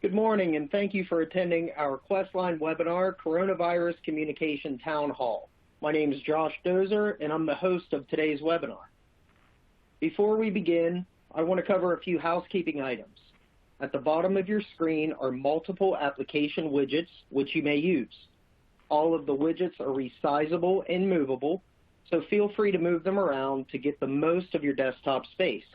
Good morning, and thank you for attending our Questline webinar, Coronavirus Communication Town Hall. My name is Josh Dozer, and I'm the host of today's webinar. Before we begin, I want to cover a few housekeeping items. At the bottom of your screen are multiple application widgets which you may use. All of the widgets are resizable and movable, so feel free to move them around to get the most of your desktop space.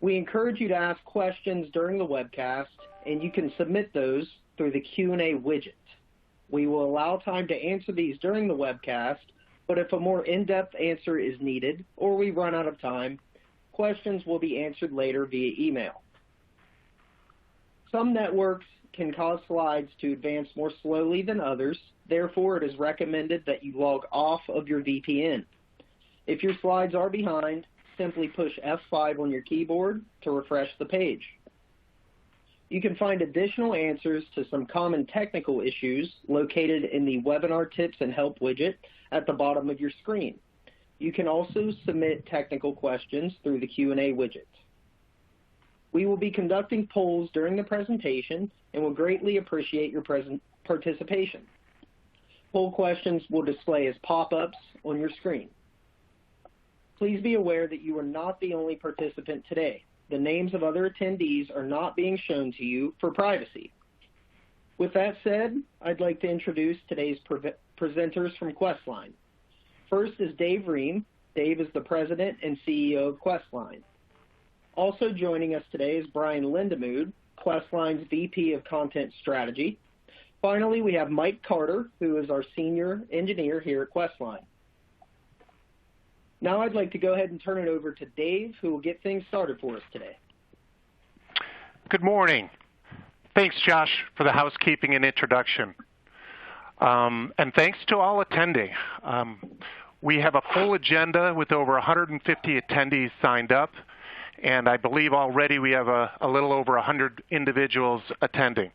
We encourage you to ask questions during the webcast, and you can submit those through the Q&A widget. We will allow time to answer these during the webcast, but if a more in-depth answer is needed or we run out of time, questions will be answered later via email. Some networks can cause slides to advance more slowly than others. Therefore, it is recommended that you log off of your VPN. If your slides are behind, simply push F5 on your keyboard to refresh the page. You can find additional answers to some common technical issues located in the Webinar Tips and Help widget at the bottom of your screen. You can also submit technical questions through the Q&A widget. We will be conducting polls during the presentation and will greatly appreciate your participation. Poll questions will display as pop-ups on your screen. Please be aware that you are not the only participant today. The names of other attendees are not being shown to you for privacy. With that said, I'd like to introduce today's presenters from Questline. First is Dave Ream. Dave is the President and CEO of Questline. Also joining us today is Brian Lindemood, Questline's VP of Content Strategy. Finally, we have Mike Carter, who is our Senior Engineer here at Questline. Now I'd like to go ahead and turn it over to Dave, who will get things started for us today. Good morning. Thanks, Josh, for the housekeeping and introduction. And thanks to all attending. We have a full agenda with over 150 attendees signed up, and I believe already we have a little over 100 individuals attending.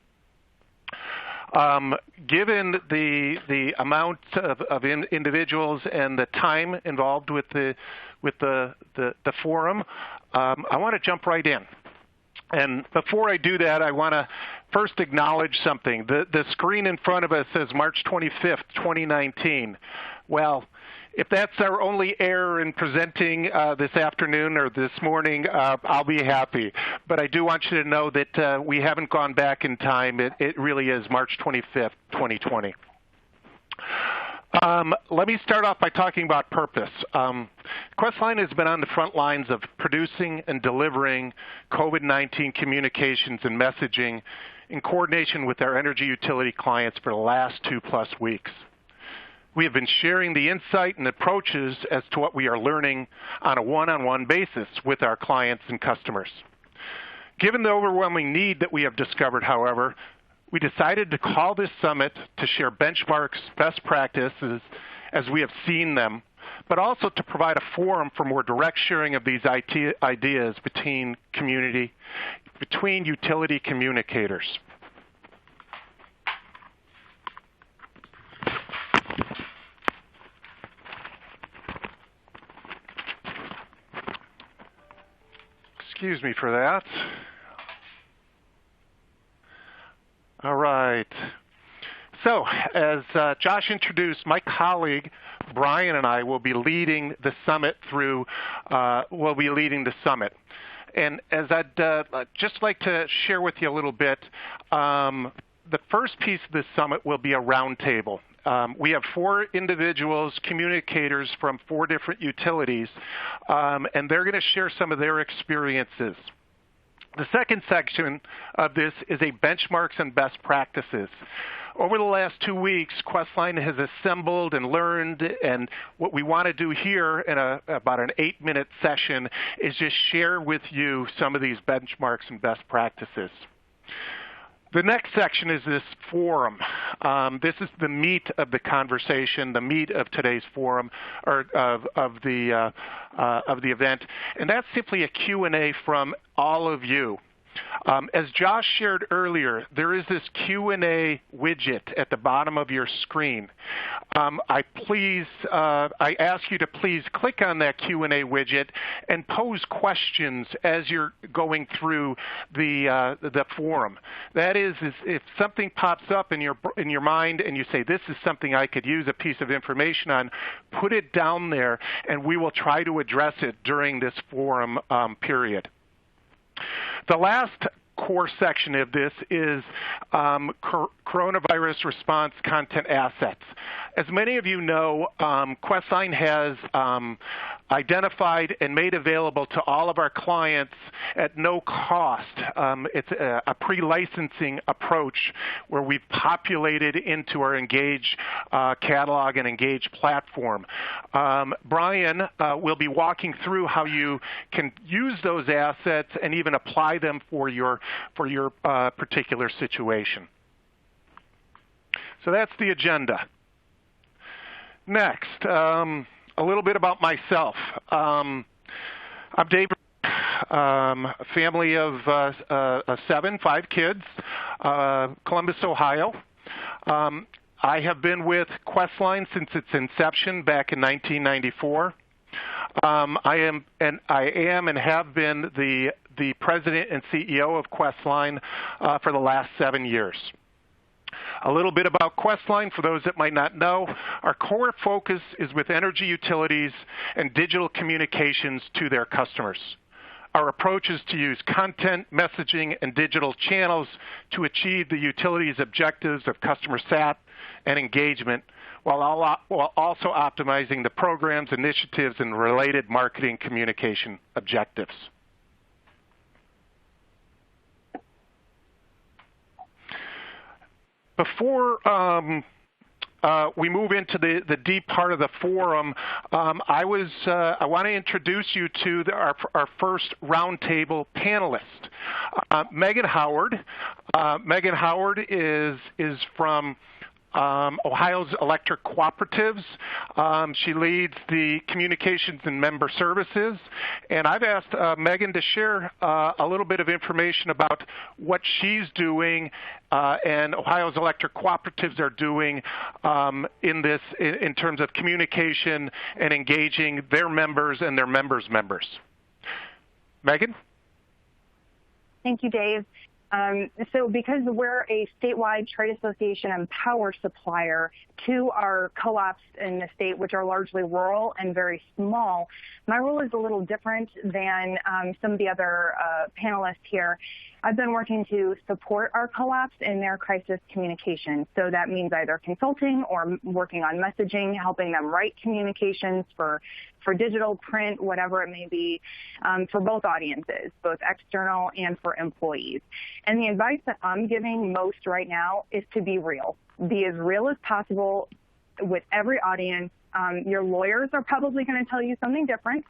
Given the amount of individuals and the time involved with the forum, I want to jump right in. And before I do that, I want to first acknowledge something. The screen in front of us says March 25th, 2019. Well, if that's our only error in presenting this afternoon or this morning, I'll be happy. But I do want you to know that we haven't gone back in time. It really is March 25th, 2020. Let me start off by talking about purpose. Questline has been on the front lines of producing and delivering COVID-19 communications and messaging in coordination with our energy utility clients for the last 2+ weeks. We have been sharing the insight and approaches as to what we are learning on a one-on-one basis with our clients and customers. Given the overwhelming need that we have discovered, however, we decided to call this summit to share benchmarks, best practices as we have seen them, but also to provide a forum for more direct sharing of these ideas between utility communicators. Excuse me for that. All right. So, as Josh introduced, my colleague Brian and I will be leading the summit And as I'd just like to share with you a little bit, the first piece of this summit will be a roundtable. We have 4 individuals, communicators from 4 different utilities, and they're going to share some of their experiences. The second section of this is a benchmarks and best practices. Over the last 2 weeks, Questline has assembled and learned, and what we want to do here in about an 8-minute session is just share with you some of these benchmarks and best practices. The next section is this forum. This is the meat of the conversation, the meat of today's forum, or of the event, and that's simply a Q&A from all of you. As Josh shared earlier, there is this Q&A widget at the bottom of your screen. I ask you to please click on that Q&A widget and pose questions as you're going through the forum. That is if something pops up in your mind and you say, this is something I could use a piece of information on, put it down there and we will try to address it during this forum period. The last core section of this is coronavirus response content assets. As many of you know, Questline has identified and made available to all of our clients at no cost. It's a pre-licensing approach where we've populated into our Engage catalog and Engage platform. Brian will be walking through how you can use those assets and even apply them for your particular situation. So that's the agenda. Next, a little bit about myself. I'm David, a family of 5 kids, Columbus, Ohio. I have been with Questline since its inception back in 1994. I am and have been the president and CEO of Questline for the last 7 years. A little bit about Questline, for those that might not know, our core focus is with energy utilities and digital communications to their customers. Our approach is to use content, messaging, and digital channels to achieve the utilities' objectives of customer sat and engagement, while also optimizing the programs, initiatives, and related marketing communication objectives. Before we move into the deep part of the forum, I want to introduce you to our first roundtable panelist, Megan Howard. Megan Howard is from Ohio's Electric Cooperatives. She leads the communications and member services. And I've asked Megan to share a little bit of information about what she's doing and Ohio's Electric Cooperatives are doing in terms of communication and engaging their members and their members' members. Megan? Thank you, Dave. So because we're a statewide trade association and power supplier to our co-ops in the state, which are largely rural and very small, my role is a little different than some of the other panelists here. I've been working to support our co-ops in their crisis communication. So that means either consulting or working on messaging, helping them write communications for digital, print, whatever it may be, for both audiences, both external and for employees. And the advice that I'm giving most right now is to be real. Be as real as possible with every audience. Your lawyers are probably going to tell you something different.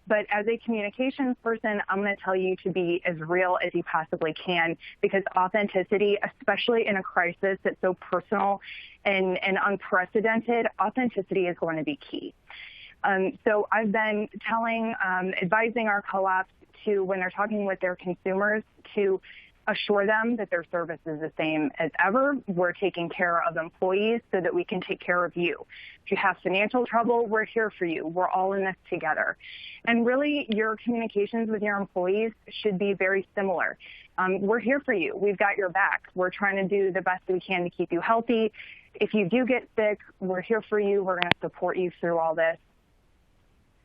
But as a communications person, I'm going to tell you to be as real as you possibly can, because authenticity, especially in a crisis that's so personal and unprecedented, authenticity is going to be key. So I've been advising our co-ops to, when they're talking with their consumers, to assure them that their service is the same as ever. We're taking care of employees so that we can take care of you. If you have financial trouble, we're here for you. We're all in this together. And really, your communications with your employees should be very similar. We're here for you. We've got your back. We're trying to do the best we can to keep you healthy. If you do get sick, we're here for you. We're going to support you through all this.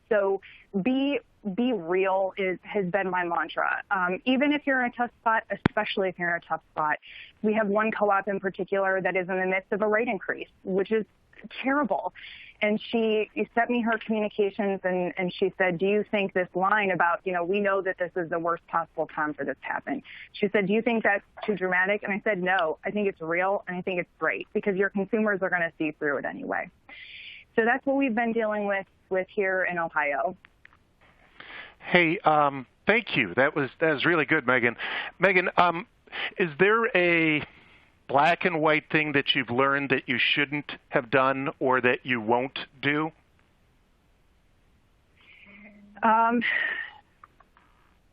So be real has been my mantra. Even if you're in a tough spot, especially if you're in a tough spot. We have one co-op in particular that is in the midst of a rate increase, which is terrible. And she sent me her communications and she said, do you think this line about, we know that this is the worst possible time for this to happen. She said, do you think that's too dramatic? And I said, no, I think it's real and I think it's great because your consumers are going to see through it anyway. So that's what we've been dealing with here in Ohio. Hey, thank you. That was really good, Megan. Megan, is there a black and white thing that you've learned that you shouldn't have done or that you won't do?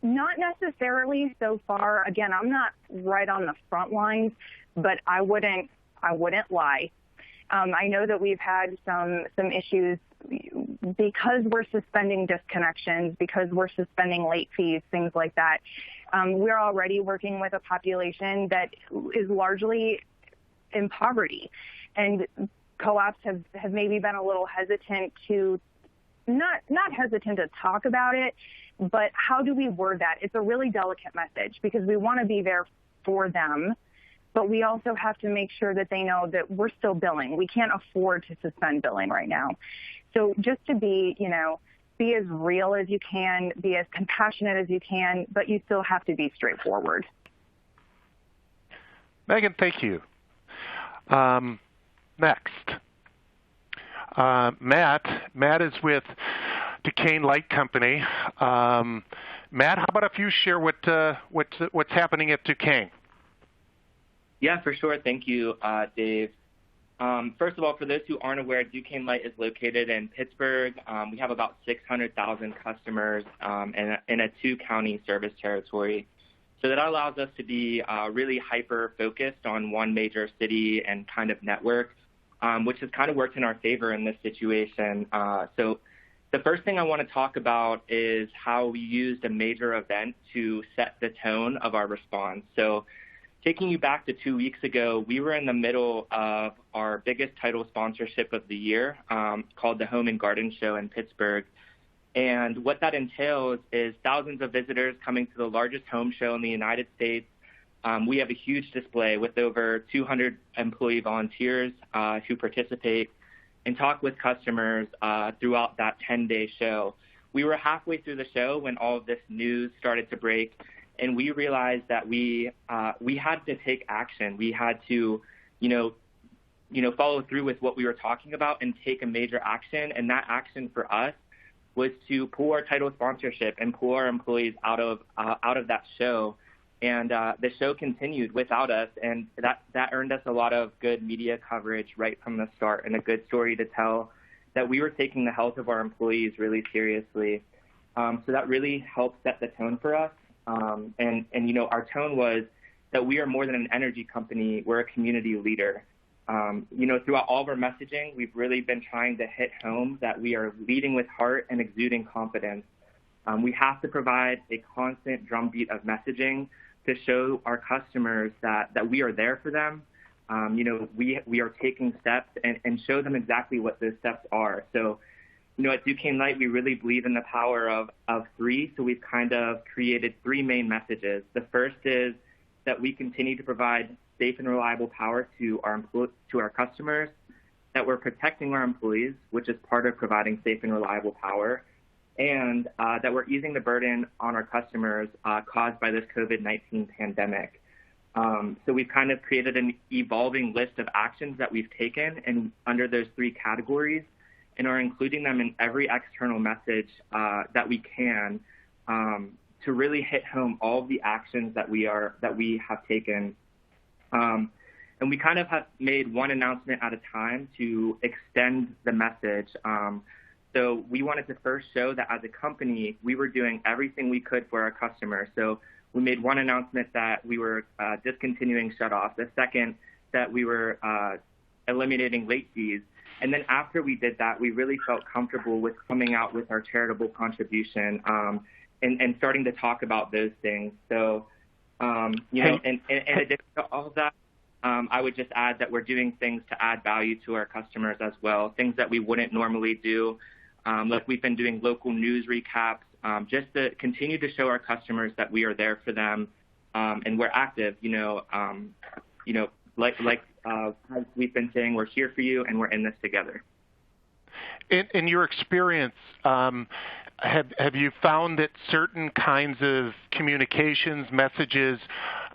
Not necessarily so far. Again, I'm not right on the front lines, but I wouldn't lie. I know that we've had some issues because we're suspending disconnections, because we're suspending late fees, things like that. We're already working with a population that is largely in poverty, and co-ops have maybe been a little hesitant to not hesitant to talk about it, but how do we word that? It's a really delicate message because we want to be there for them, but we also have to make sure that they know that we're still billing. We can't afford to suspend billing right now. So just to be as real as you can, be as compassionate as you can, but you still have to be straightforward. Megan, thank you. Next. Matt is with Duquesne Light Company. Matt, how about if you share what's happening at Duquesne? Yeah, for sure. Thank you, Dave. First of all, for those who aren't aware, Duquesne Light is located in Pittsburgh. We have about 600,000 customers in a 2-county service territory. So that allows us to be really hyper-focused on one major city and kind of network, which has kind of worked in our favor in this situation. So the first thing I want to talk about is how we used a major event to set the tone of our response. So taking you back to 2 weeks ago, we were in the middle of our biggest title sponsorship of the year, called the Home and Garden Show in Pittsburgh. And what that entails is thousands of visitors coming to the largest home show in the United States. We have a huge display with over 200 employee volunteers who participate and talk with customers throughout that 10-day show. We were halfway through the show when all of this news started to break, and we realized that we had to take action. We had to, follow through with what we were talking about and take a major action. And that action for us was to pull our title sponsorship and pull our employees out of that show. And the show continued without us, and that earned us a lot of good media coverage right from the start and a good story to tell that we were taking the health of our employees really seriously. So that really helped set the tone for us. And our tone was that we are more than an energy company. We're a community leader. Throughout all of our messaging, we've really been trying to hit home that we are leading with heart and exuding confidence. We have to provide a constant drumbeat of messaging to show our customers that we are there for them. We are taking steps and show them exactly what those steps are. So, at Duquesne Light, we really believe in the power of 3. So we've kind of created 3 main messages. The first is that we continue to provide safe and reliable power to our customers, that we're protecting our employees, which is part of providing safe and reliable power, and that we're easing the burden on our customers caused by this COVID-19 pandemic. So we've kind of created an evolving list of actions that we've taken and under those 3 categories, and are including them in every external message that we can to really hit home all of the actions that we have taken. And we kind of have made one announcement at a time to extend the message. So we wanted to first show that as a company, we were doing everything we could for our customers. So we made one announcement that we were discontinuing shutoffs. The second, that we were eliminating late fees. And then after we did that, we really felt comfortable with coming out with our charitable contribution and starting to talk about those things. So, in addition to all of that, I would just add that we're doing things to add value to our customers as well, things that we wouldn't normally do. Like we've been doing local news recaps, just to continue to show our customers that we are there for them, and we're active. As we've been saying, we're here for you and we're in this together. In your experience, have you found that certain kinds of communications, messages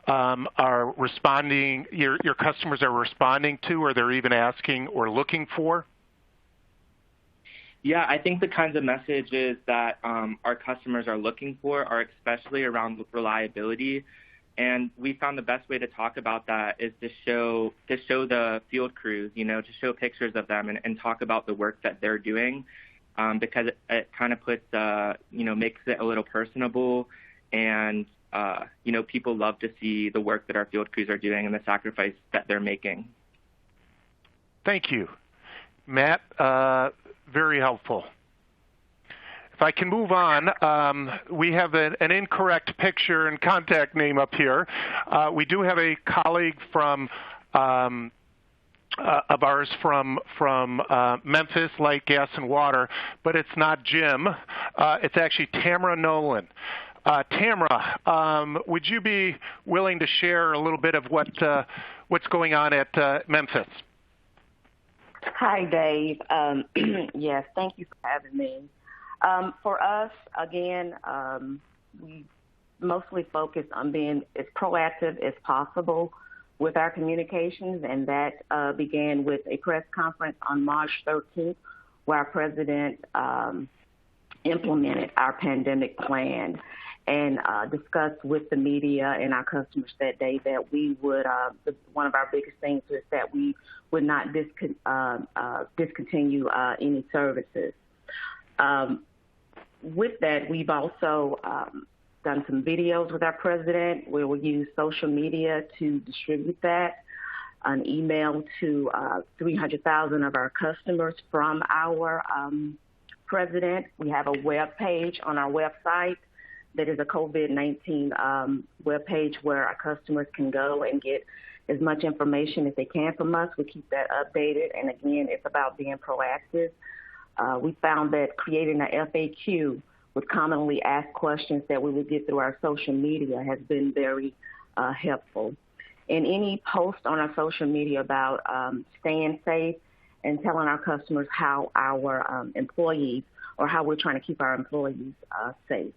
are responding, your customers are responding to, or they're even asking or looking for? Yeah, I think the kinds of messages that our customers are looking for are especially around reliability. And we found the best way to talk about that is to show the field crews, to show pictures of them and talk about the work that they're doing, because it kind of puts, makes it a little personable and people love to see the work that our field crews are doing and the sacrifice that they're making. Thank you, Matt. Very helpful. If I can move on, we have an incorrect picture and contact name up here. We do have a colleague from of ours from Memphis, Light, Gas, and Water, but it's not Jim. It's actually Tamara Nolan. Tamara, would you be willing to share a little bit of what's going on at Memphis? Hi, Dave. Yes, thank you for having me. For us, again, we mostly focus on being as proactive as possible with our communications, and that began with a press conference on March 13th, where our president implemented our pandemic plan and discussed with the media and our customers that day that we would, one of our biggest things is that we would not discontinue any services. With that, we've also done some videos with our president where we use social media to distribute that, an email to 300,000 of our customers from our president. We have a web page on our website that is a COVID-19 web page where our customers can go and get as much information as they can from us. We keep that updated, and again, it's about being proactive. We found that creating an FAQ with commonly asked questions that we would get through our social media has been very helpful. And any post on our social media about staying safe and telling our customers how our employees, or how we're trying to keep our employees safe.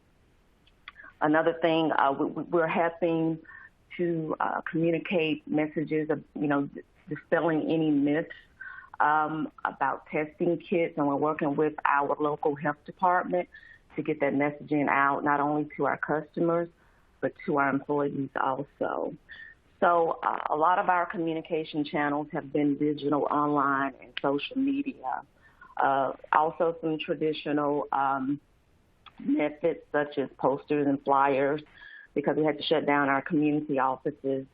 Another thing, we're helping to communicate messages of, dispelling any myths about testing kits, and we're working with our local health department to get that messaging out, not only to our customers, but to our employees also. So a lot of our communication channels have been digital, online, and social media. Also some traditional methods such as posters and flyers, because we had to shut down our community offices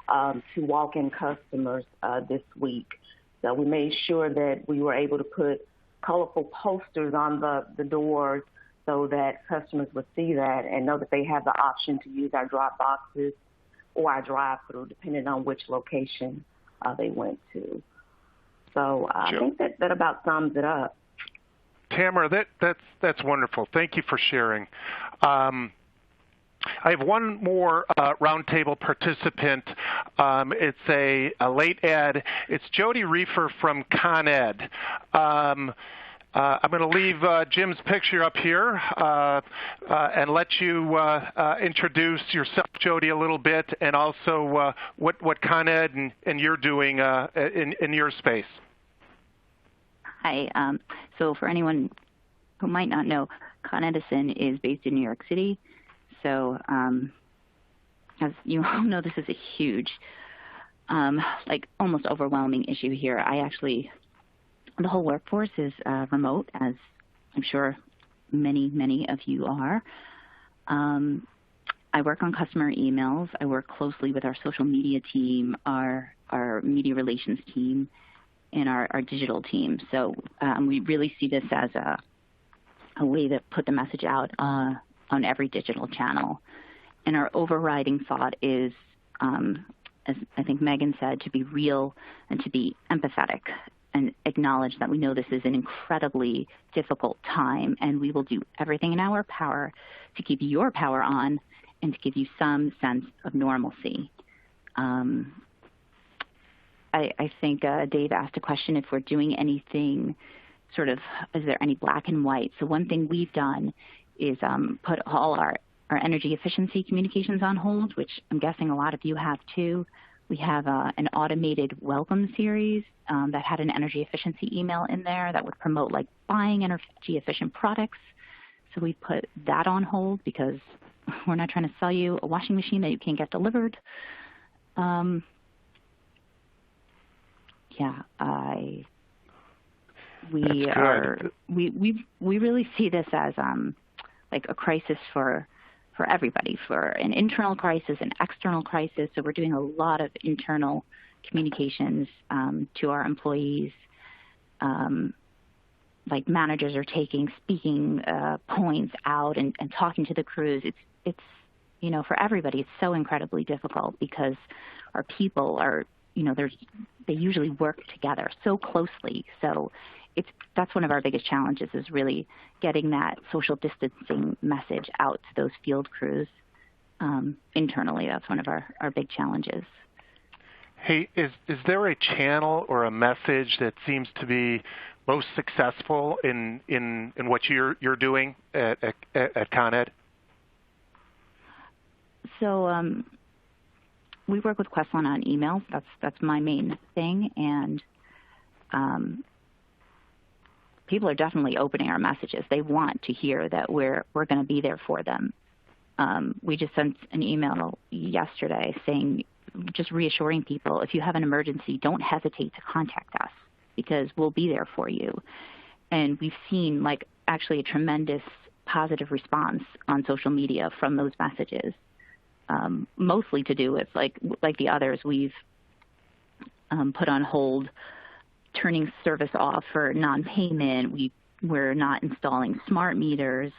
to walk-in customers this week. So we made sure that we were able to put colorful posters on the doors so that customers would see that and know that they have the option to use our drop boxes or our drive-through, depending on which location they went to. So I think that about sums it up. Tamara, that's wonderful. Thank you for sharing. I have one more roundtable participant. It's a late ad. It's Jody Reefer from Con Ed. I'm going to leave Jim's picture up here and let you introduce yourself, Jody, a little bit, and also what Con Ed and you're doing in your space. Hi. So for anyone who might not know, Con Edison is based in New York City. So as you all know, this is a huge, almost overwhelming issue here. The whole workforce is remote, as I'm sure many of you are. I work on customer emails. I work closely with our social media team, our media relations team, and our digital team. So we really see this as a way to put the message out on every digital channel. And our overriding thought is, as I think Megan said, to be real and to be empathetic and acknowledge that we know this is an incredibly difficult time, and we will do everything in our power to keep your power on and to give you some sense of normalcy. I think Dave asked a question if we're doing anything sort of, is there any black and white? So one thing we've done is put all our energy efficiency communications on hold, which I'm guessing a lot of you have too. We have an automated welcome series that had an energy efficiency email in there that would promote buying energy efficient products. So we put that on hold because we're not trying to sell you a washing machine that you can't get delivered. We really see this as a crisis for for everybody, for an internal crisis, an external crisis. So we're doing a lot of internal communications to our employees. Like managers are taking speaking points out and talking to the crews. It's for everybody, it's so incredibly difficult because our people are, they usually work together so closely. So that's one of our biggest challenges, is really getting that social distancing message out to those field crews internally. That's one of our big challenges. Hey, is there a channel or a message that seems to be most successful in what you're doing at Con Ed? So we work with Questline on email. That's my main thing, and people are definitely opening our messages. They want to hear that we're going to be there for them. We just sent an email yesterday saying, just reassuring people, if you have an emergency, don't hesitate to contact us because we'll be there for you. And we've seen actually a tremendous positive response on social media from those messages. Mostly to do with like the others, we've put on hold turning service off for non-payment. We're not installing smart meters.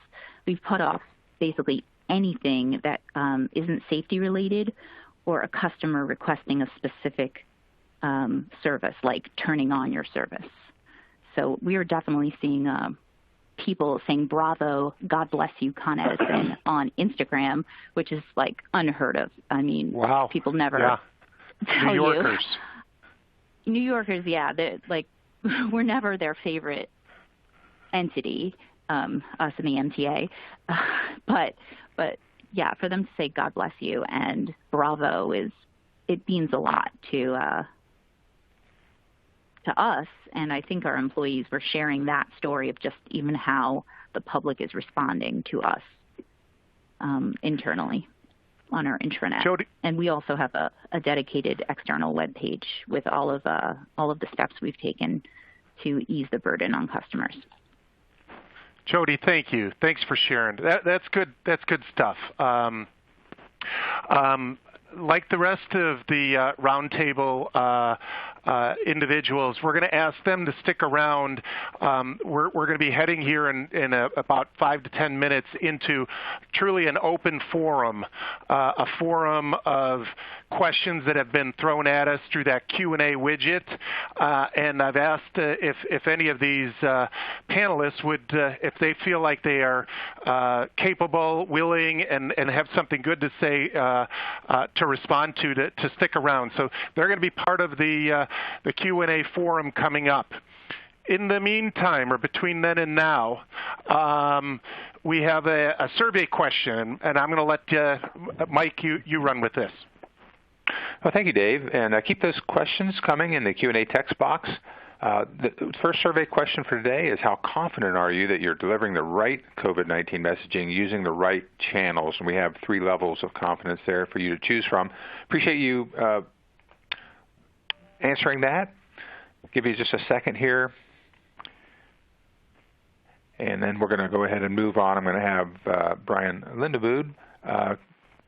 We've put off basically anything that isn't safety related or a customer requesting a specific service, like turning on your service. So we are definitely seeing people saying bravo, God bless you, Con Edison on Instagram, which is unheard of. I mean, wow. People never tell New Yorkers. New Yorkers, yeah, we're never their favorite entity, us in the MTA, but yeah, for them to say God bless you and bravo it means a lot to us, and I think our employees were sharing that story of just even how the public is responding to us internally on our intranet. Jody. And we also have a dedicated external web page with all of the steps we've taken to ease the burden on customers. Jody, thank you. Thanks for sharing. That's good. That's good stuff. Like the rest of the roundtable individuals, we're going to ask them to stick around. We're going to be heading here in about 5 to 10 minutes into truly an open forum, a forum of questions that have been thrown at us through that Q&A widget. And I've asked if any of these panelists would, if they feel like they are capable, willing, and have something good to say to respond to stick around. So they're going to be part of the Q&A forum coming up. In the meantime, or between then and now, we have a survey question, and I'm going to let Mike, you run with this. Well, thank you, Dave. And keep those questions coming in the Q&A text box. The first survey question for today is, how confident are you that you're delivering the right COVID-19 messaging using the right channels? And we have 3 levels of confidence there for you to choose from. Appreciate you answering that. Give you just a second here. And then we're going to go ahead and move on. I'm going to have Brian Lindevood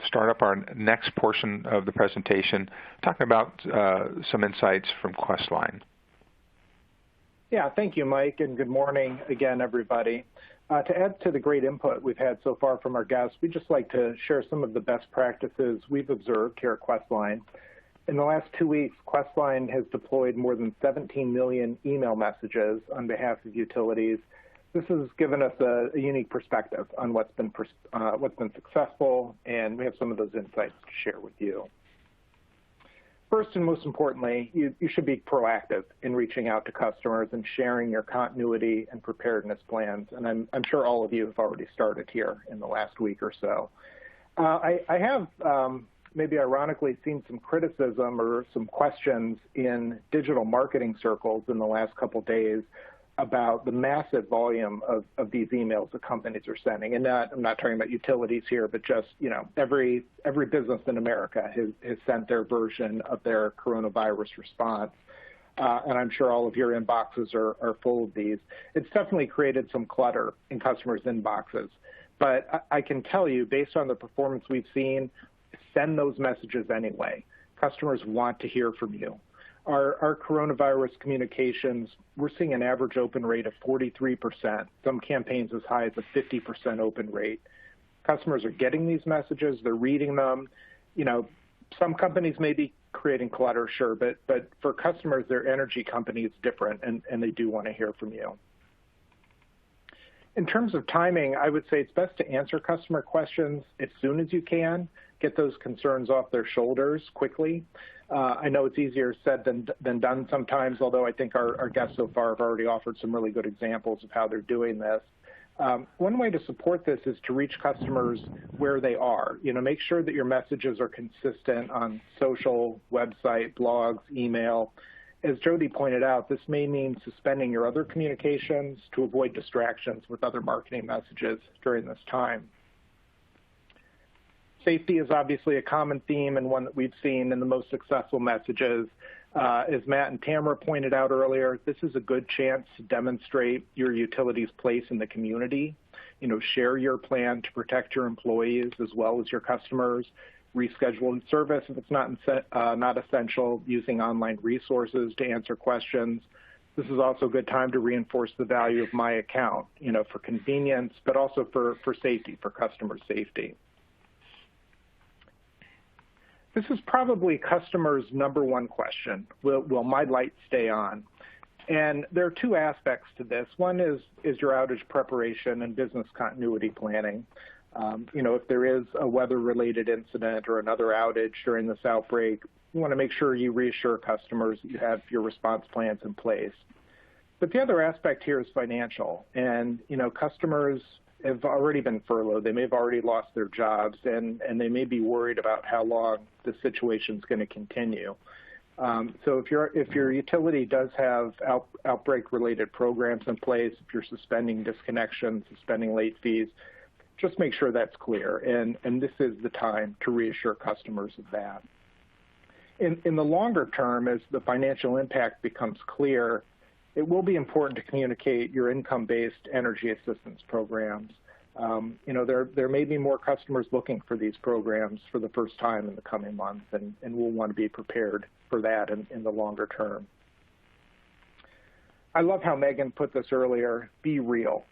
start up our next portion of the presentation, talking about some insights from Questline. Yeah, thank you, Mike, and good morning again, everybody. To add to the great input we've had so far from our guests, we'd just like to share some of the best practices we've observed here at Questline. In the last 2 weeks, Questline has deployed more than 17 million email messages on behalf of utilities. This has given us a unique perspective on what's been successful, and we have some of those insights to share with you. First and most importantly, you should be proactive in reaching out to customers and sharing your continuity and preparedness plans, and I'm sure all of you have already started here in the last week or so. I have maybe ironically seen some criticism or some questions in digital marketing circles in the last couple days about the massive volume of these emails that companies are sending. And I'm not talking about utilities here, but just, every business in America has sent their version of their coronavirus response. And I'm sure all of your inboxes are full of these. It's definitely created some clutter in customers' inboxes. But I can tell you, based on the performance we've seen, send those messages anyway. Customers want to hear from you. Our coronavirus communications, we're seeing an average open rate of 43%, some campaigns as high as a 50% open rate. Customers are getting these messages, they're reading them. Some companies may be creating clutter, sure, but for customers, their energy company is different, and they do want to hear from you. In terms of timing, I would say it's best to answer customer questions as soon as you can, get those concerns off their shoulders quickly. I know it's easier said than done sometimes, although I think our guests so far have already offered some really good examples of how they're doing this. One way to support this is to reach customers where they are. Make sure that your messages are consistent on social, website, blogs, email. As Jody pointed out, this may mean suspending your other communications to avoid distractions with other marketing messages during this time. Safety is obviously a common theme and one that we've seen in the most successful messages. As Matt and Tamara pointed out earlier, this is a good chance to demonstrate your utility's place in the community. Share your plan to protect your employees as well as your customers. Reschedule service if it's not essential, using online resources to answer questions. This is also a good time to reinforce the value of My Account, for convenience, but also for safety, for customer safety. This is probably customers' number one question. Will my light stay on? And there are two aspects to this. One is your outage preparation and business continuity planning. If there is a weather-related incident or another outage during this outbreak, you want to make sure you reassure customers that you have your response plans in place. But the other aspect here is financial. And, customers have already been furloughed. They may have already lost their jobs, and they may be worried about how long the situation is going to continue. So if your utility does have outbreak-related programs in place, if you're suspending disconnections, suspending late fees, just make sure that's clear. And this is the time to reassure customers of that. In the longer term, as the financial impact becomes clear, it will be important to communicate your income-based energy assistance programs. There may be more customers looking for these programs for the first time in the coming months, and we'll want to be prepared for that in the longer term. I love how Megan put this earlier, be real.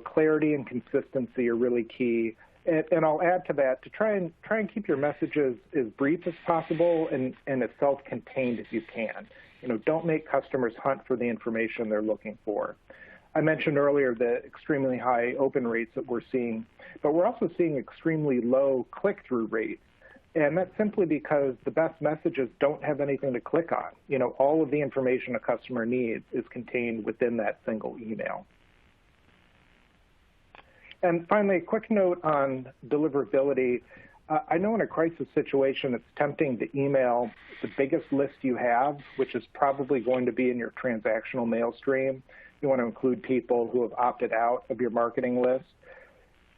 Clarity and consistency are really key. And I'll add to that, to try and keep your messages as brief as possible and as self-contained as you can. Don't make customers hunt for the information they're looking for. I mentioned earlier the extremely high open rates that we're seeing, but we're also seeing extremely low click-through rates. And that's simply because the best messages don't have anything to click on. All of the information a customer needs is contained within that single email. And finally, a quick note on deliverability. I know in a crisis situation, it's tempting to email the biggest list you have, which is probably going to be in your transactional mail stream. You want to include people who have opted out of your marketing list.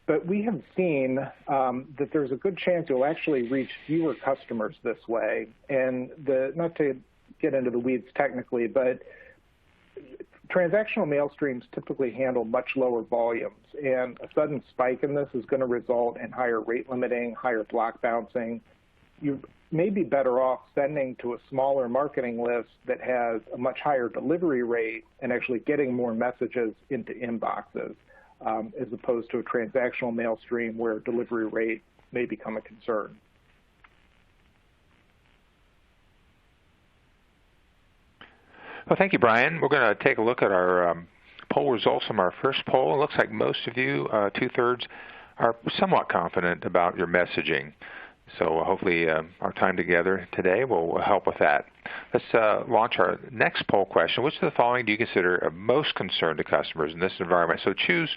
But we have seen that there's a good chance you'll actually reach fewer customers this way. And not to get into the weeds technically, but transactional mail streams typically handle much lower volumes, and a sudden spike in this is going to result in higher rate limiting, higher block bouncing. You may be better off sending to a smaller marketing list that has a much higher delivery rate and actually getting more messages into inboxes, as opposed to a transactional mail stream where delivery rate may become a concern. Well, thank you, Brian. We're going to take a look at our poll results from our first poll. It looks like most of you, 2/3, are somewhat confident about your messaging. So hopefully our time together today will help with that. Let's launch our next poll question. Which of the following do you consider of most concern to customers in this environment? So choose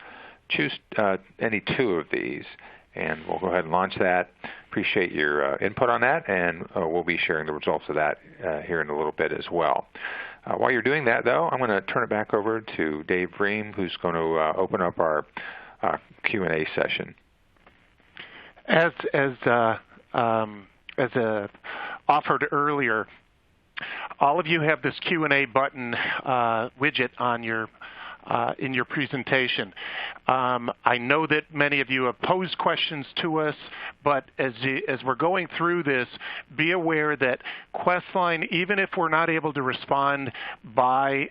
any two of these, and we'll go ahead and launch that. Appreciate your input on that, and we'll be sharing the results of that here in a little bit as well. While you're doing that, though, I'm going to turn it back over to Dave Bream, who's going to open up our Q&A session. As offered earlier, all of you have this Q&A button widget on your in your presentation. I know that many of you have posed questions to us, but as we're going through this, be aware that Questline, even if we're not able to respond by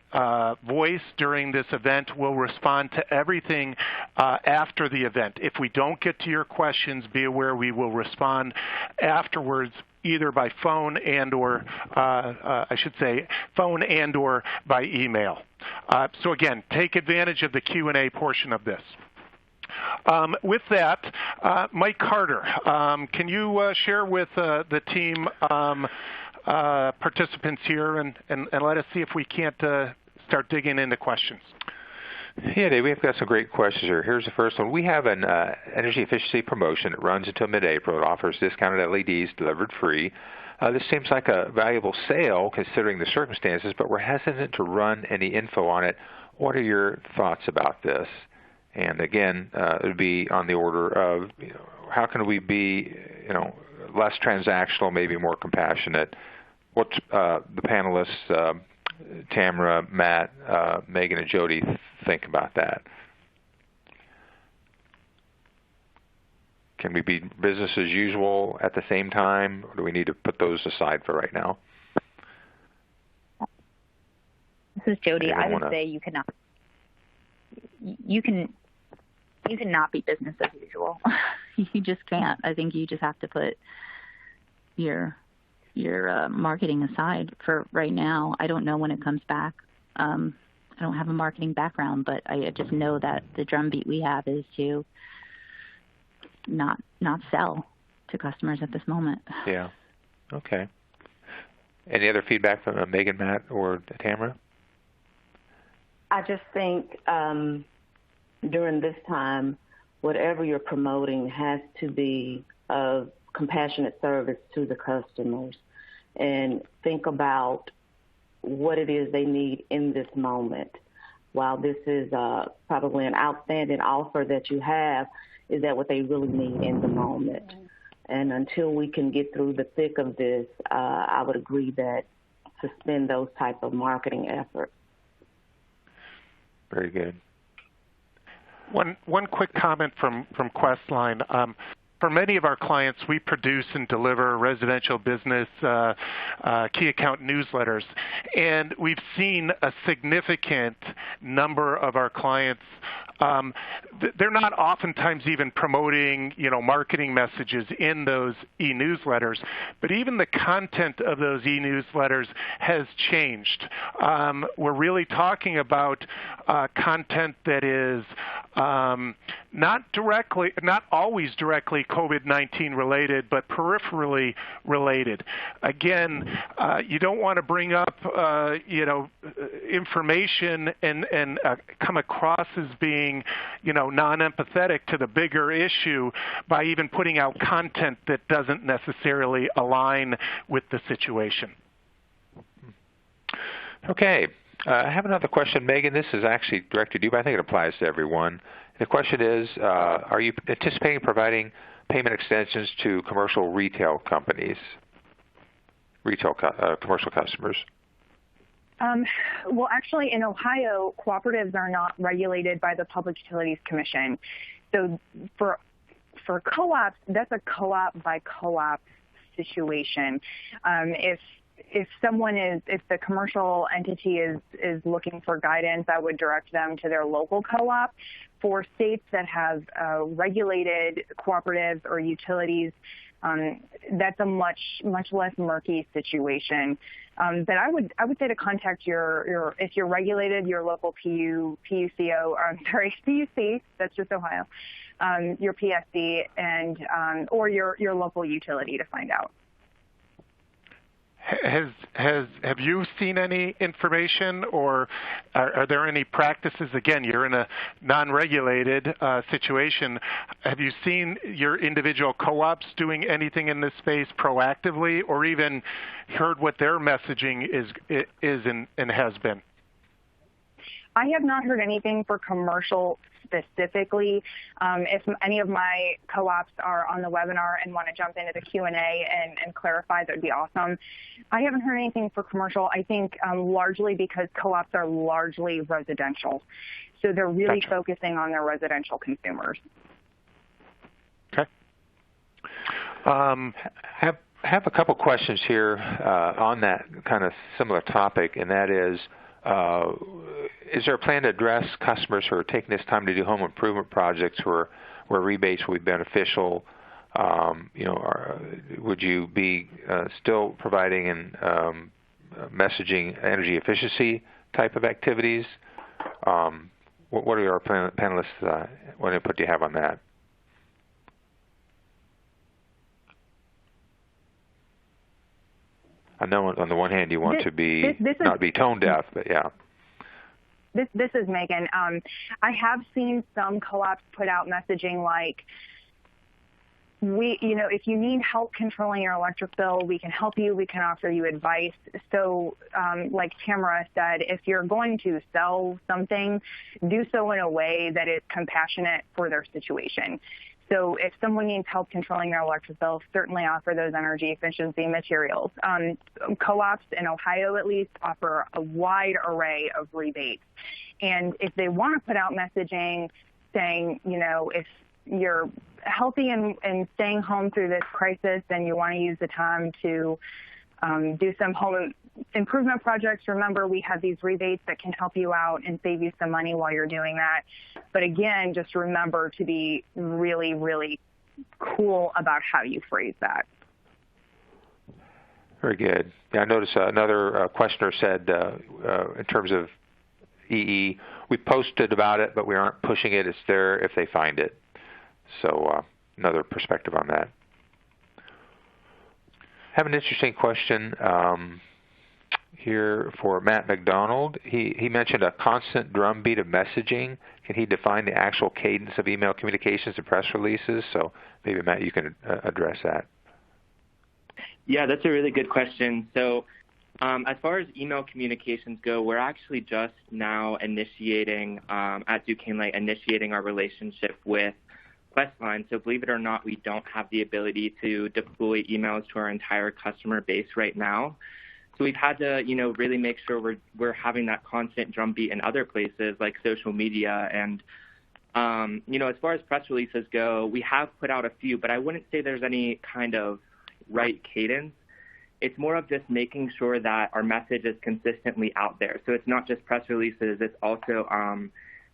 voice during this event, will respond to everything after the event. If we don't get to your questions, be aware we will respond afterwards, either by phone and or, I should say, phone and or by email. So again, take advantage of the Q&A portion of this. With that, Mike Carter, can you share with the team participants here and let us see if we can't start digging into questions? Yeah, Dave, we've got some great questions here. Here's the first one. We have an energy efficiency promotion that runs until mid-April. It offers discounted LEDs delivered free. This seems like a valuable sale considering the circumstances, but we're hesitant to run any info on it. What are your thoughts about this? And again, it would be on the order of, how can we be, less transactional, maybe more compassionate? What the panelists, Tamara, Matt, Megan, and Jody think about that? Can we be business as usual at the same time, or do we need to put those aside for right now? This is Jody. I would say you cannot. You can not be business as usual. You just can't. I think you just have to put your marketing aside for right now. I don't know when it comes back. I don't have a marketing background, but I just know that the drumbeat we have is to not sell to customers at this moment. Yeah. Okay. Any other feedback from Megan, Matt, or Tamara? I just think during this time, whatever you're promoting has to be a compassionate service to the customers, and think about what it is they need in this moment. While this is probably an outstanding offer that you have, is that what they really need in the moment? And until we can get through the thick of this, I would agree that suspend those type of marketing efforts. Very good. One quick comment from Questline. For many of our clients, we produce and deliver residential business key account newsletters, and we've seen a significant number of our clients. They're not oftentimes even promoting, marketing messages in those e-newsletters, but even the content of those e-newsletters has changed. We're really talking about content that is not always directly COVID-19 related, but peripherally related. Again, you don't want to bring up, information and come across as being, non-empathetic to the bigger issue by even putting out content that doesn't necessarily align with the situation. Okay. I have another question, Megan. This is actually directed to you, but I think it applies to everyone. The question is, are you anticipating providing payment extensions to commercial retail companies, commercial customers? Well, actually, in Ohio, cooperatives are not regulated by the Public Utilities Commission. So for co-ops, that's a co-op by co-op situation. If the commercial entity is looking for guidance, I would direct them to their local co-op. For states that have regulated cooperatives or utilities, that's a much less murky situation. But I would say to contact if you're regulated, your local PUC, that's just Ohio, your PSC, and or your local utility to find out. Have you seen any information, or are there any practices? Again, you're in a non-regulated situation. Have you seen your individual co-ops doing anything in this space proactively, or even heard what their messaging is and has been? I have not heard anything for commercial specifically. If any of my co-ops are on the webinar and want to jump into the Q&A and clarify, that would be awesome. I haven't heard anything for commercial, I think largely because co-ops are largely residential. So they're really focusing on their residential consumers. Okay. Have a couple questions here on that kind of similar topic, and that is there a plan to address customers who are taking this time to do home improvement projects where rebates will be beneficial? Would you be still providing and messaging energy efficiency type of activities? What are our panelists, what input do you have on that? I know on the one hand you want to be not be tone deaf, but yeah. This is Megan. I have seen some co-ops put out messaging like, if you need help controlling your electric bill, we can help you. We can offer you advice. So, like Tamara said, if you're going to sell something, do so in a way that is compassionate for their situation. So if someone needs help controlling their electric bill, certainly offer those energy efficiency materials. Co-ops in Ohio, at least, offer a wide array of rebates. And if they want to put out messaging saying, if you're healthy and staying home through this crisis, then you want to use the time to do some home improvement projects. Remember, we have these rebates that can help you out and save you some money while you're doing that. But again, just remember to be really, really cool about how you phrase that. Very good. Yeah, I noticed another questioner said in terms of EE, we posted about it, but we aren't pushing it. It's there if they find it. So another perspective on that. Have an interesting question here for Matt McDonald. He mentioned a constant drumbeat of messaging. Can he define the actual cadence of email communications and press releases? So maybe, Matt, you can address that. Yeah, that's a really good question. So as far as email communications go, we're actually just now initiating, at Duquesne Light, initiating our relationship with Questline. So believe it or not, we don't have the ability to deploy emails to our entire customer base right now. So we've had to, really make sure we're having that constant drumbeat in other places like social media. And, as far as press releases go, we have put out a few, but I wouldn't say there's any kind of right cadence. It's more of just making sure that our message is consistently out there. So it's not just press releases, it's also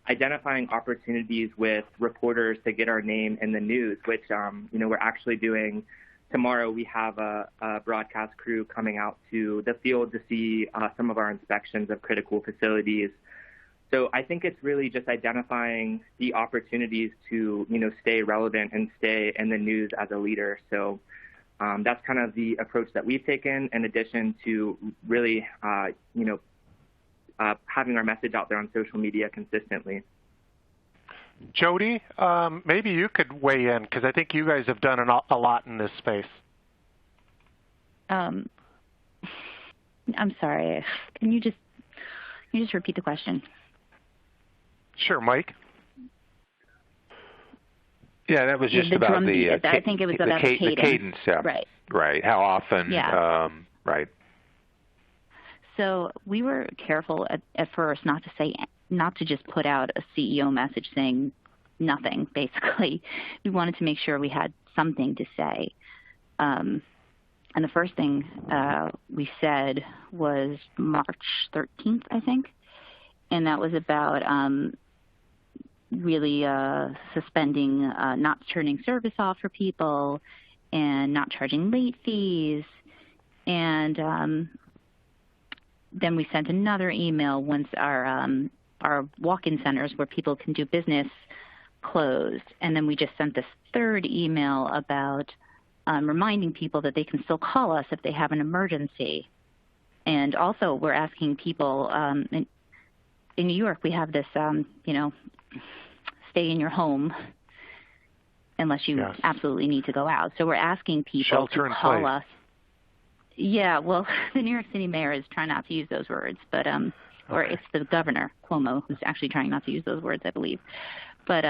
identifying opportunities with reporters to get our name in the news, which, we're actually doing. Tomorrow we have a broadcast crew coming out to the field to see some of our inspections of critical facilities. So I think it's really just identifying the opportunities to, stay relevant and stay in the news as a leader. So that's kind of the approach that we've taken, in addition to really, having our message out there on social media consistently. Jody, maybe you could weigh in, because I think you guys have done a lot in this space. I'm sorry. Can you just repeat the question? Sure, Mike. Yeah, that was just about the. I think it was about the cadence. The cadence, yeah. Right. Right. How often? Yeah. Right. So we were careful at first not to just put out a CEO message saying nothing, basically. We wanted to make sure we had something to say. And the first thing we said was March 13th, I think. And that was about really suspending, not turning service off for people and not charging late fees. And then we sent another email once our walk-in centers where people can do business closed. And then we just sent this third email about reminding people that they can still call us if they have an emergency. And also we're asking people, in New York we have this, stay in your home unless you absolutely need to go out. So we're asking people to call us. Yeah, well, the New York City mayor is trying not to use those words, but or it's the governor, Cuomo, who's actually trying not to use those words, I believe. but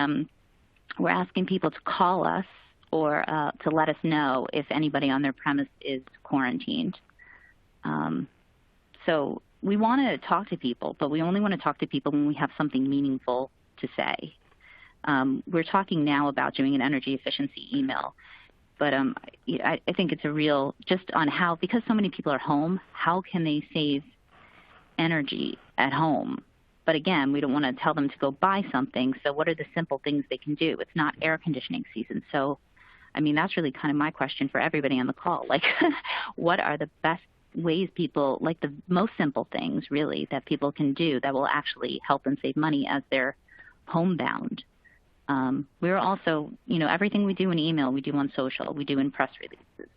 we're asking people to call us or to let us know if anybody on their premise is quarantined. So we want to talk to people, but we only want to talk to people when we have something meaningful to say. We're talking now about doing an energy efficiency email, but I think it's a real, just on how, because so many people are home, how can they save energy at home? But again, we don't want to tell them to go buy something, so what are the simple things they can do? It's not air conditioning season, so I mean, that's really kind of my question for everybody on the call. Like, what are the best ways people, like the most simple things really that people can do that will actually help them save money as they're homebound? We're also, everything we do in email, we do on social, we do in press releases.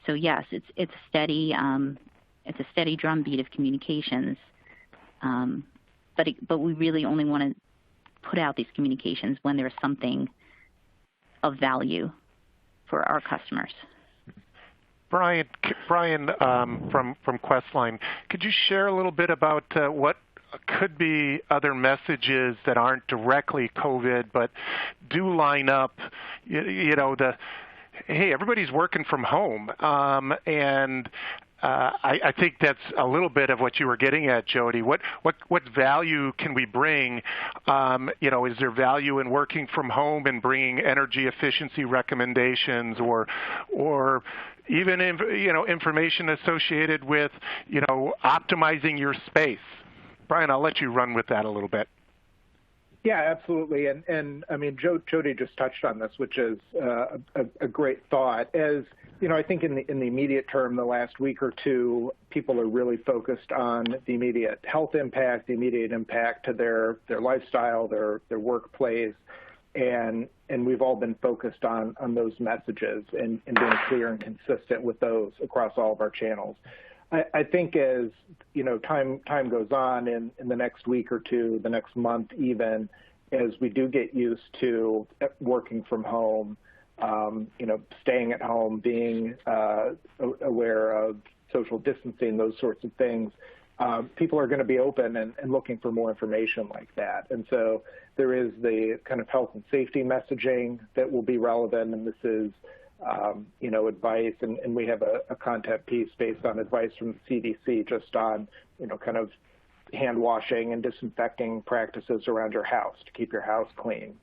So yes, it's a steady drumbeat of communications. But we really only want to put out these communications when there's something of value for our customers. Brian from Questline, could you share a little bit about what could be other messages that aren't directly COVID but do line up, hey, everybody's working from home, and I think that's a little bit of what you were getting at, Jody. What value can we bring? Is there value in working from home and bringing energy efficiency recommendations, or even information associated with optimizing your space? Brian, I'll let you run with that a little bit. Yeah, absolutely. And I mean, Jody just touched on this, which is a great thought. As I think in the immediate term, the last week or two, people are really focused on the immediate health impact, the immediate impact to their lifestyle, their workplace, and we've all been focused on those messages and being clear and consistent with those across all of our channels. I think as time goes on in the next week or two, the next month even, as we do get used to working from home, staying at home, being aware of social distancing, those sorts of things, people are going to be open and looking for more information like that. And so there is the kind of health and safety messaging that will be relevant, and this is advice, and we have a content piece based on advice from the CDC just on, kind of hand washing and disinfecting practices around your house to keep your house clean.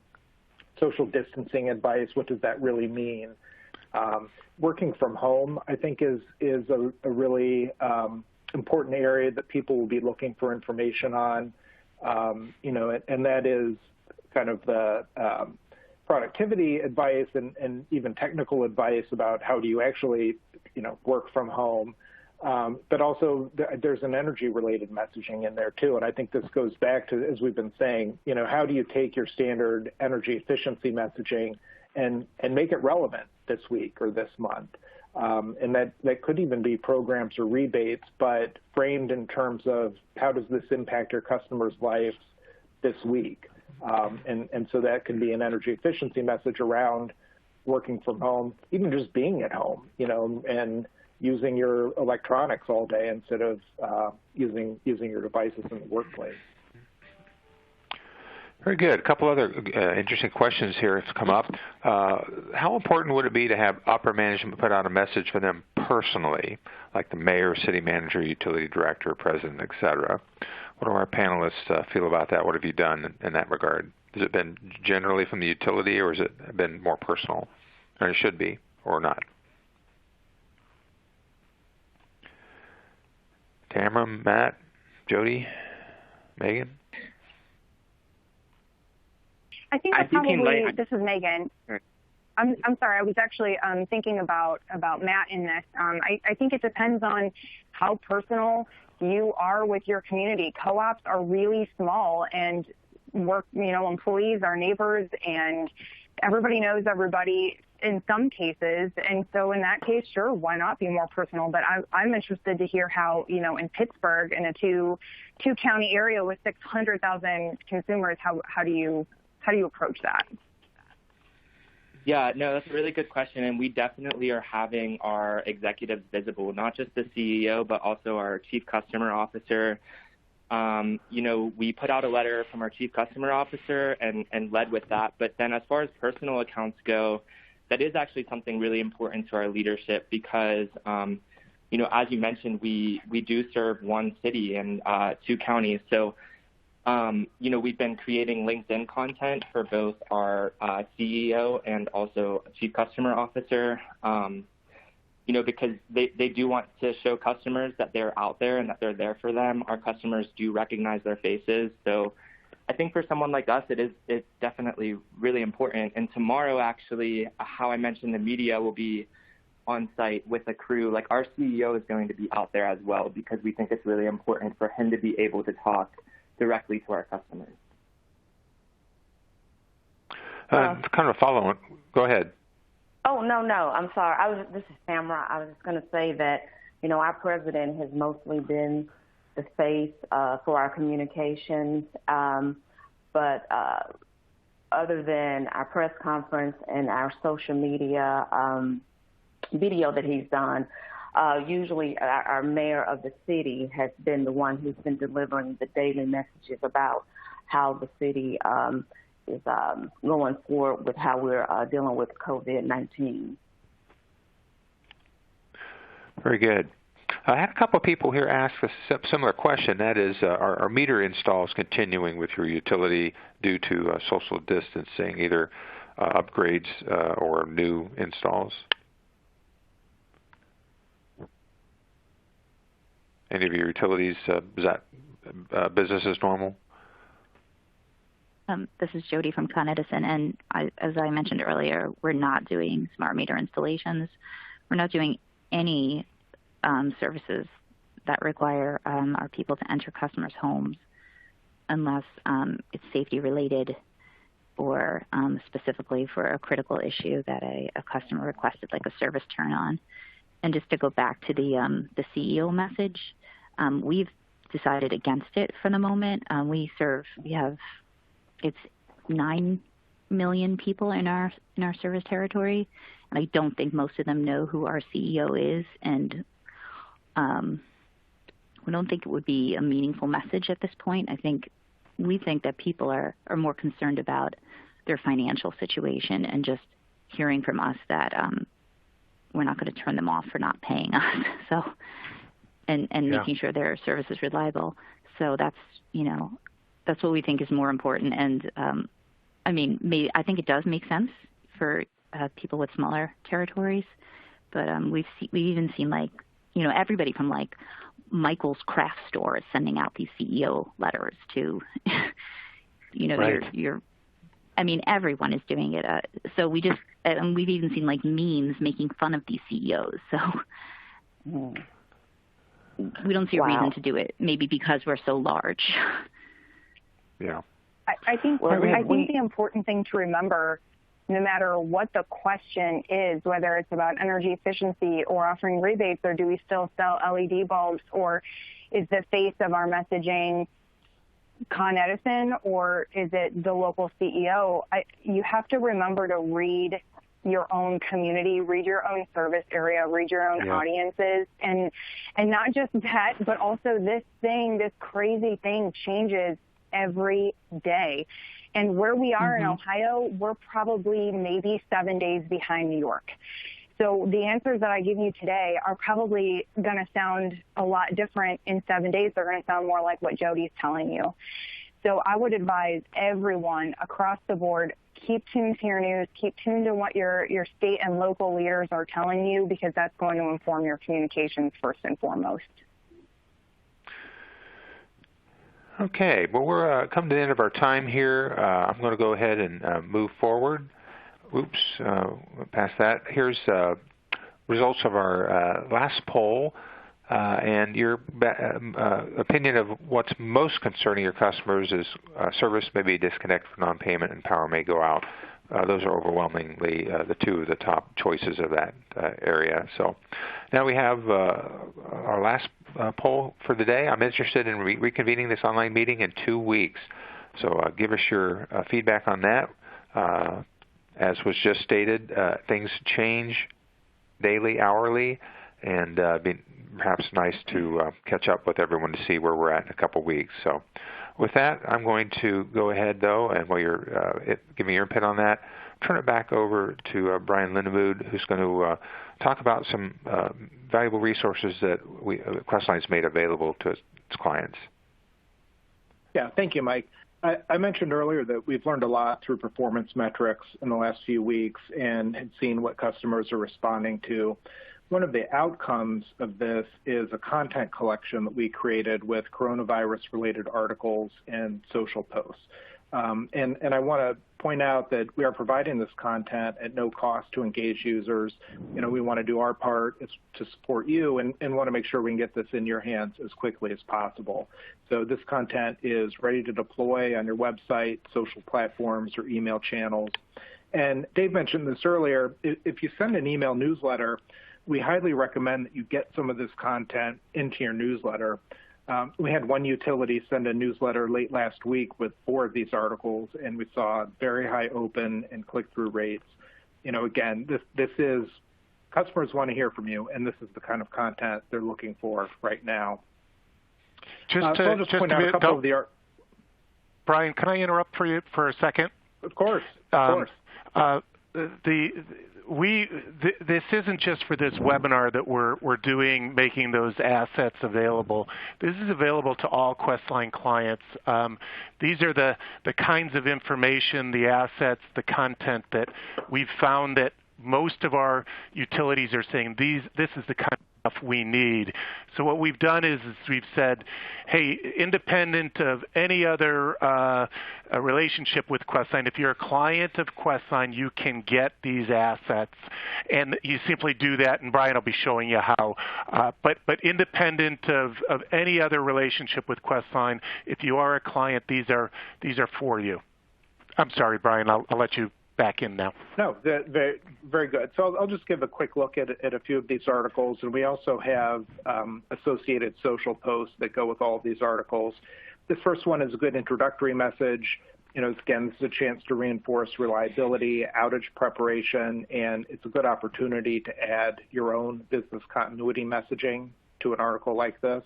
Social distancing advice, what does that really mean? Working from home, I think, is a really important area that people will be looking for information on, and that is kind of the productivity advice and even technical advice about how do you actually, work from home. But also there's an energy-related messaging in there too, and I think this goes back to, as we've been saying, how do you take your standard energy efficiency messaging and make it relevant this week or this month? And that could even be programs or rebates, but framed in terms of how does this impact your customers' lives this week? And so that can be an energy efficiency message around working from home, even just being at home, and using your electronics all day instead of using your devices in the workplace. Very good. A couple other interesting questions here have come up. How important would it be to have upper management put out a message for them personally, like the mayor, city manager, utility director, president, et cetera? What do our panelists feel about that? What have you done in that regard? Has it been generally from the utility, or has it been more personal? Or it should be, or not? Tamara, Matt, Jody, Megan? I think that probably, this is Megan. I'm sorry, I was actually thinking about Matt in this. I think it depends on how personal you are with your community. Co-ops are really small, and employees are neighbors, and everybody knows everybody in some cases. And so in that case, sure, why not be more personal? But I'm interested to hear how, in Pittsburgh, in a two-county area with 600,000 consumers, how do you approach that? Yeah, no, that's a really good question, and we definitely are having our executives visible, not just the CEO, but also our chief customer officer, we put out a letter from our chief customer officer and led with that. But then as far as personal accounts go, that is actually something really important to our leadership because, as you mentioned, we do serve one city and 2 counties. So, we've been creating LinkedIn content for both our CEO and also chief customer officer, because they do want to show customers that they're out there and that they're there for them. Our customers do recognize their faces. So I think for someone like us, it's definitely really important. And tomorrow, actually, how I mentioned the media will be on site with a crew. Like our CEO is going to be out there as well because we think it's really important for him to be able to talk directly to our customers. Kind of a follow-on. Go ahead. Oh, no, I'm sorry. This is Tamara. I was just going to say that, our president has mostly been the face for our communications, but other than our press conference and our social media video that he's done, usually our mayor of the city has been the one who's been delivering the daily messages about how the city is going forward with how we're dealing with COVID-19. Very good. I had a couple of people here ask a similar question. That is, are meter installs continuing with your utility due to social distancing, either upgrades or new installs? Any of your utilities, is that business as normal? This is Jody from Con Edison, and as I mentioned earlier, we're not doing smart meter installations. We're not doing any services that require our people to enter customers' homes unless it's safety related or specifically for a critical issue that a customer requested, like a service turn on. And just to go back to the CEO message, we've decided against it for the moment. It's 9 million people in our service territory, and I don't think most of them know who our CEO is, and we don't think it would be a meaningful message at this point. We think that people are more concerned about their financial situation and just hearing from us that we're not going to turn them off for not paying us. So, and making sure their service is reliable. So that's what we think is more important. And I think it does make sense for people with smaller territories, but we've even seen everybody from Michael's craft store is sending out these CEO letters to, right. Everyone is doing it. So we've even seen memes making fun of these CEOs. So we don't see a reason to do it. Maybe because we're so large. Yeah. I think the important thing to remember, no matter what the question is, whether it's about energy efficiency or offering rebates, or do we still sell LED bulbs, or is the face of our messaging Con Edison, or is it the local CEO? You have to remember to read your own community, read your own service area, read your own audiences, and not just that, but also this crazy thing changes every day. And where we are in Ohio, we're probably maybe 7 days behind New York. So the answers that I give you today are probably going to sound a lot different in 7 days. They're going to sound more like what Jody's telling you. So I would advise everyone across the board, keep tuned to your news, keep tuned to what your state and local leaders are telling you, because that's going to inform your communications first and foremost. Okay, well, we're coming to the end of our time here. I'm going to go ahead and move forward. Oops, past that. Here's results of our last poll, and your opinion of what's most concerning your customers is service may be disconnected for non-payment and power may go out. Those are overwhelmingly the two of the top choices of that area. So now we have our last poll for the day. I'm interested in reconvening this online meeting in 2 weeks. So give us your feedback on that. As was just stated, things change daily, hourly, and be perhaps nice to catch up with everyone to see where we're at in a couple weeks. So with that, I'm going to go ahead, though, and while you're giving your input on that, turn it back over to Brian Lindemood, who's going to talk about some valuable resources that Questline's made available to its clients. Yeah, thank you, Mike. I mentioned earlier that we've learned a lot through performance metrics in the last few weeks and had seen what customers are responding to. One of the outcomes of this is a content collection that we created with coronavirus-related articles and social posts. And I want to point out that we are providing this content at no cost to engage users. You know, we want to do our part to support you and want to make sure we can get this in your hands as quickly as possible. So this content is ready to deploy on your website, social platforms, or email channels. And Dave mentioned this earlier. If you send an email newsletter, we highly recommend that you get some of this content into your newsletter. We had one utility send a newsletter late last week with 4 of these articles, and we saw very high open and click-through rates. You know, again, this is, customers want to hear from you, and this is the kind of content they're looking for right now. Brian, can I interrupt for you for a second? Of course. Of course. This isn't just for this webinar that we're doing, making those assets available. This is available to all Questline clients. These are the kinds of information, the assets, the content that we've found that most of our utilities are saying this is the kind of stuff we need. So what we've done is we've said, hey, independent of any other relationship with Questline, if you're a client of Questline, you can get these assets, and you simply do that, and Brian will be showing you how. But independent of any other relationship with Questline, if you are a client, these are for you. I'm sorry, Brian, I'll let you back in now. No, very, very good. So I'll just give a quick look at a few of these articles, and we also have associated social posts that go with all of these articles. This first one is a good introductory message. You know, again, this is a chance to reinforce reliability, outage preparation, and it's a good opportunity to add your own business continuity messaging to an article like this.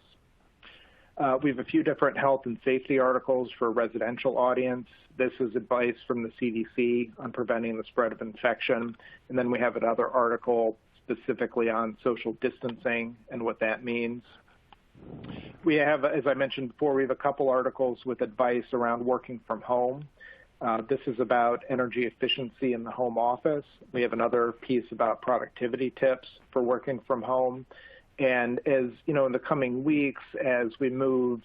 We have a few different health and safety articles for a residential audience. This is advice from the CDC on preventing the spread of infection. And then we have another article specifically on social distancing and what that means. We have, as I mentioned before, we have a couple articles with advice around working from home. This is about energy efficiency in the home office. We have another piece about productivity tips for working from home. And as you know, in the coming weeks, as we move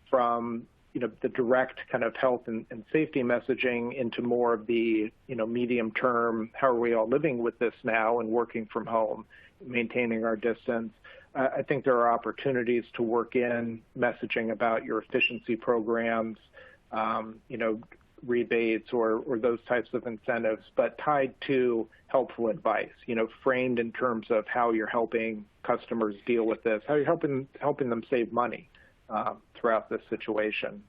from the direct kind of health and safety messaging into more of the medium term, how are we all living with this now and working from home, maintaining our distance, I think there are opportunities to work in messaging about your efficiency programs, rebates or those types of incentives, but tied to helpful advice, framed in terms of how you're helping customers deal with this, how you're helping them save money throughout this situation.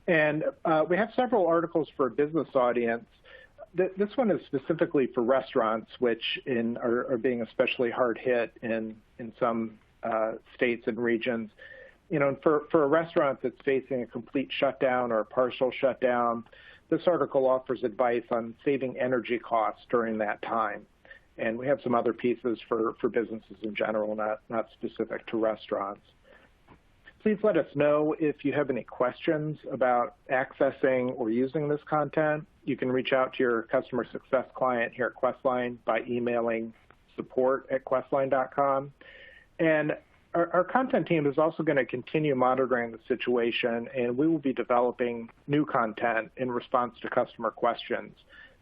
And we have several articles for a business audience. This one is specifically for restaurants, which are being especially hard hit in some states and regions. For a restaurant that's facing a complete shutdown or a partial shutdown, this article offers advice on saving energy costs during that time. And we have some other pieces for businesses in general, not specific to restaurants. Please let us know if you have any questions about accessing or using this content. You can reach out to your customer success client here at Questline by emailing support@questline.com. And our content team is also going to continue monitoring the situation, and we will be developing new content in response to customer questions.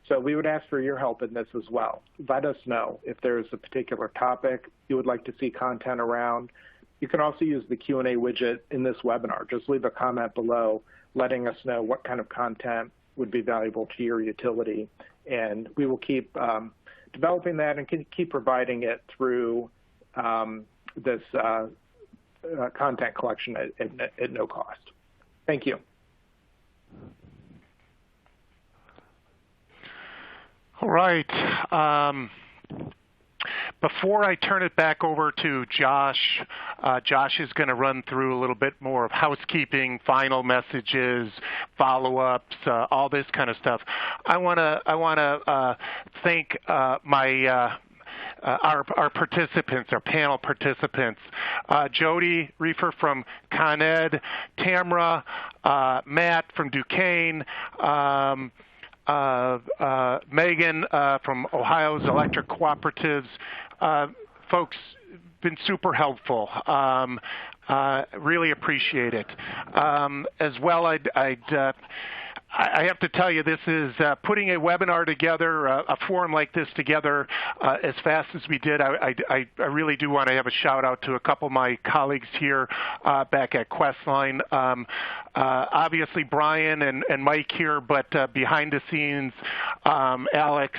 So we would ask for your help in this as well. Let us know if there's a particular topic you would like to see content around. You can also use the Q&A widget in this webinar. Just leave a comment below letting us know what kind of content would be valuable to your utility. And we will keep developing that and keep providing it through this content collection at no cost. Thank you. All right. Before I turn it back over to Josh, Josh is going to run through a little bit more of housekeeping, final messages, follow-ups, all this kind of stuff. I want to thank our participants, our panel participants, Jody Reefer from Con Ed, Tamara, Matt from Duquesne, Megan from Ohio's Electric Cooperatives. Folks, been super helpful. Really appreciate it. As well, I have to tell you, this is putting a webinar together, a forum like this together as fast as we did. I really do want to have a shout out to a couple of my colleagues here back at Questline. Obviously Brian and Mike here, but behind the scenes, Alex,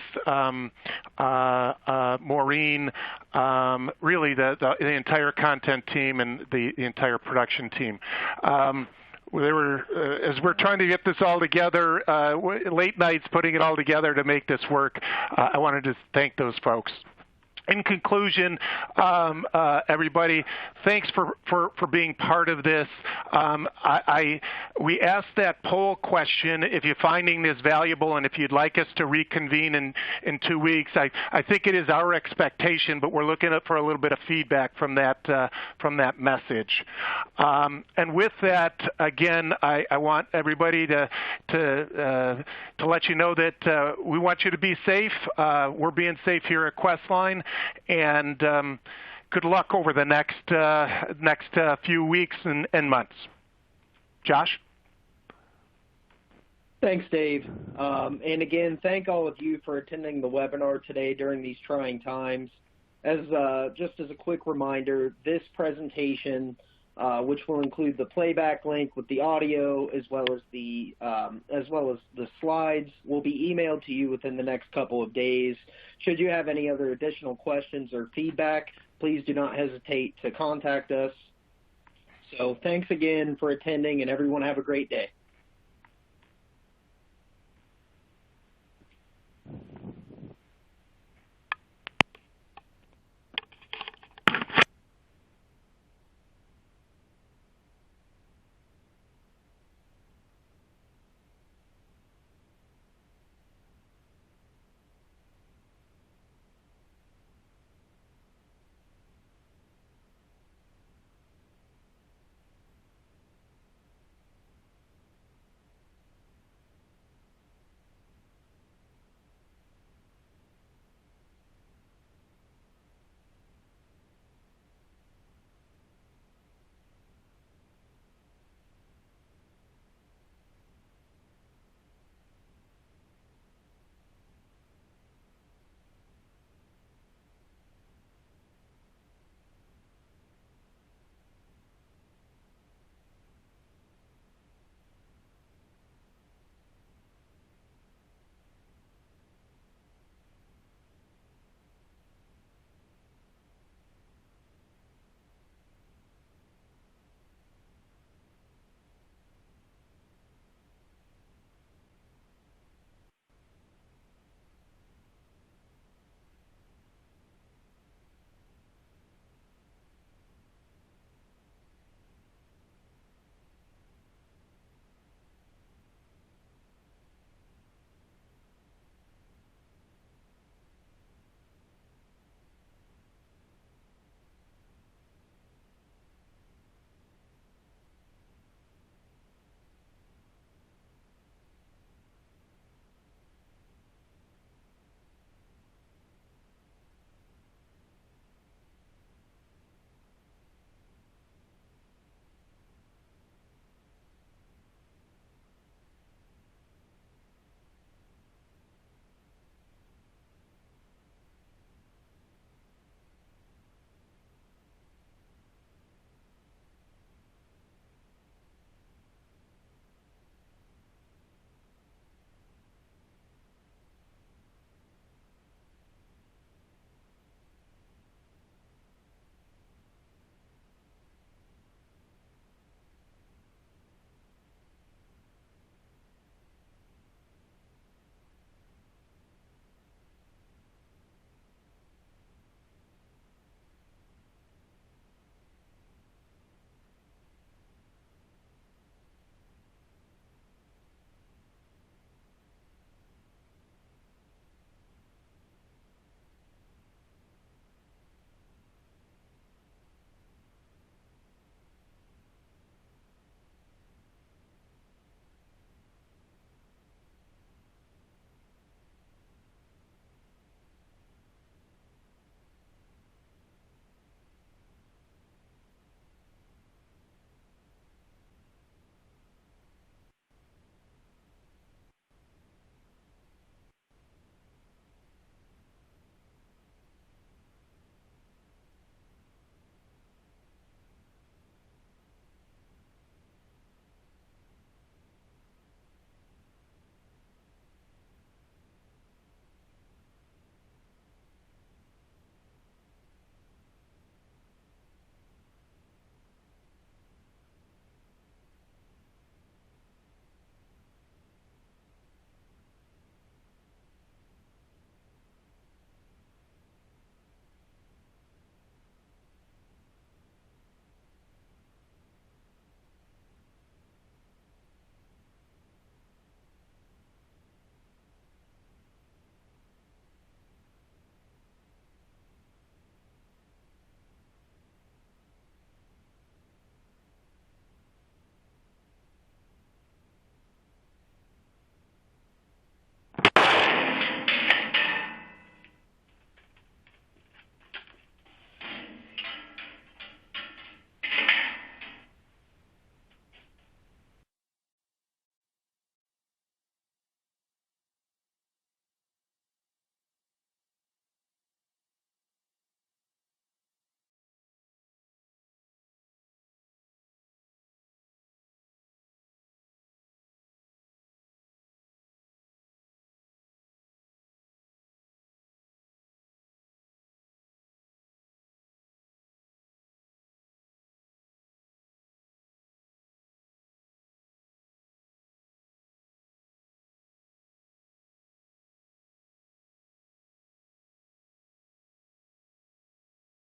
Maureen, really the entire content team and the entire production team. As we're trying to get this all together, late nights putting it all together to make this work, I wanted to thank those folks. In conclusion, everybody, thanks for being part of this. We asked that poll question, if you're finding this valuable and if you'd like us to reconvene in 2 weeks. I think it is our expectation, but we're looking for a little bit of feedback from that message. And with that, again, I want everybody to let you know that we want you to be safe. We're being safe here at Questline. And good luck over the next few weeks and months. Josh? Thanks, Dave. And again, thank all of you for attending the webinar today during these trying times. Just as a quick reminder, this presentation, which will include the playback link with the audio as well as the slides, will be emailed to you within the next couple of days. Should you have any other additional questions or feedback, please do not hesitate to contact us. So thanks again for attending, and everyone have a great day.